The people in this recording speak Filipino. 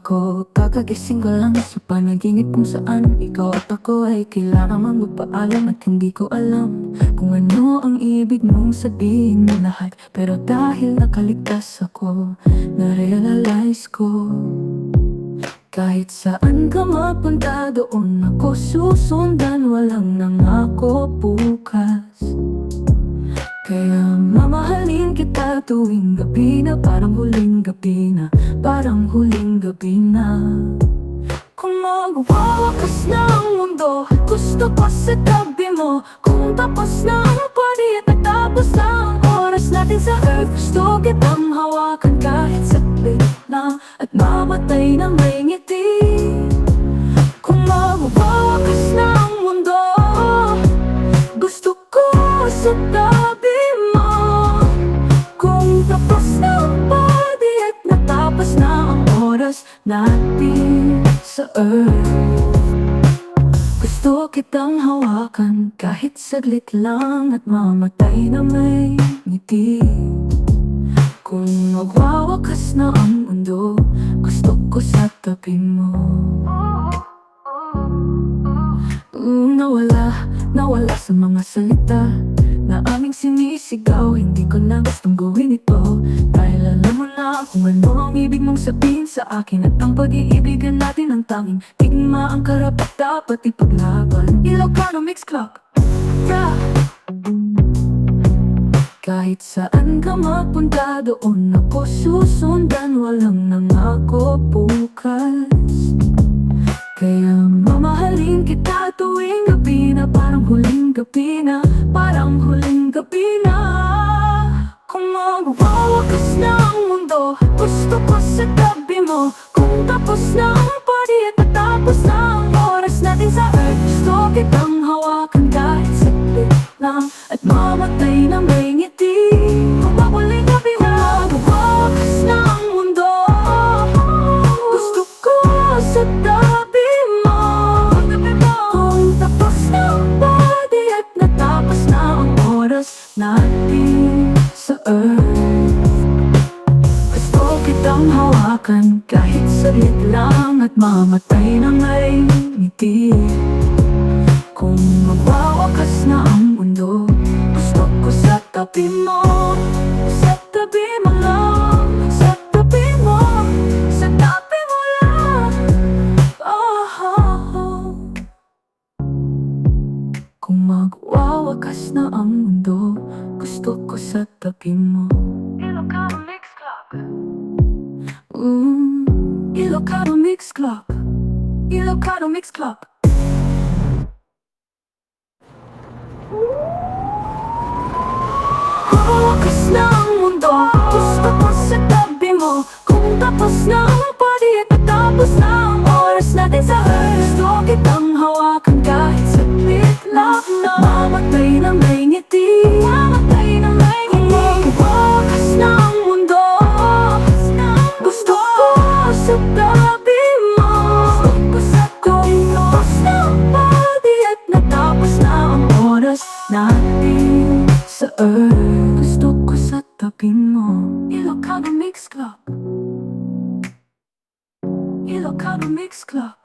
ako, kakagising ko lang sa panaginip kung saan ikaw at ako ay kailangan magpaalam. At hindi ko alam kung ano ang ibig mong sabihin mo lahat. Pero dahil nakaligtas ako, na-realize ko, kahit saan ka mapunta doon ako susundan. Walang nangako bukas, kaya mamahalin kita tuwing gabi na. Parang huling gabi na, parang huling gabi na. Kung magwawakas na ang mundo, gusto ko sa tabi mo. Kung tapos na ang party at natapos na ang oras natin sa earth, gusto kitang hawakan kahit saglit lang at mamatay na may ngiti. Kung magwawakas na ang mundo, gusto ko sa tabi mo. Kung tapos na ang party at natapos na ang oras natin sa earth, gusto kitang hawakan kahit saglit lang at mamatay na may ngiti. Kung magwawakas na ang mundo, gusto ko sa tabi mo. Nawala sa mga salita na aming sinisigaw. Hindi ko na gustong gawin ito, dahil alam mo na kung ano ang ibig mong sabihin sa akin. At ang pag-iibigan natin ang tanging tigma ang karapat dapat ipaglaban. Ilocano Mix Club, yeah. Kahit saan ka mapunta doon ako susundan. Walang nangako bukas, kaya mamahalin kita tuwing gabi na. Parang huling gabi na, parang huling gabi na. Kung magwawakas na ang mundo, gusto ko sa tabi mo. Kung tapos na ang party at natapos na ang oras natin sa earth, gusto kitang hawakan kahit saglit lang at mamatay na may ngiti. Kung mahuling gabi na, magwawakas na ang mundo, gusto ko sa tabi mo. Kung tapos na ang party at natapos na ang oras natin sa earth, gusto kitang hawakan kahit saglit lang at mamatay na may ngiti. Kung magwawakas na ang mundo, gusto ko sa tabi mo. Sa tabi mo lang, sa tabi mo, sa tabi mo lang. Kung magwawakas na ang mundo, gusto ko sa tabi mo. Ilocano Mix Club, Ilocano Mix Club, Ilocano Mix Club. Wawakas na ang mundo, gusto ko sa tabi mo. Kung tapos na ang party at natapos na ang oras natin sa earth, gusto kitang hawakan kahit saglit lang na mamatay na may ngiti. Mamatay na may ngiti. Kung wawakas na ang mundo, gusto ko sa tabi mo. Kung tapos na ang party at natapos na ang oras natin sa earth, gusto ko sa tabi mo. Ilocano Mix Club, Ilocano Mix Club.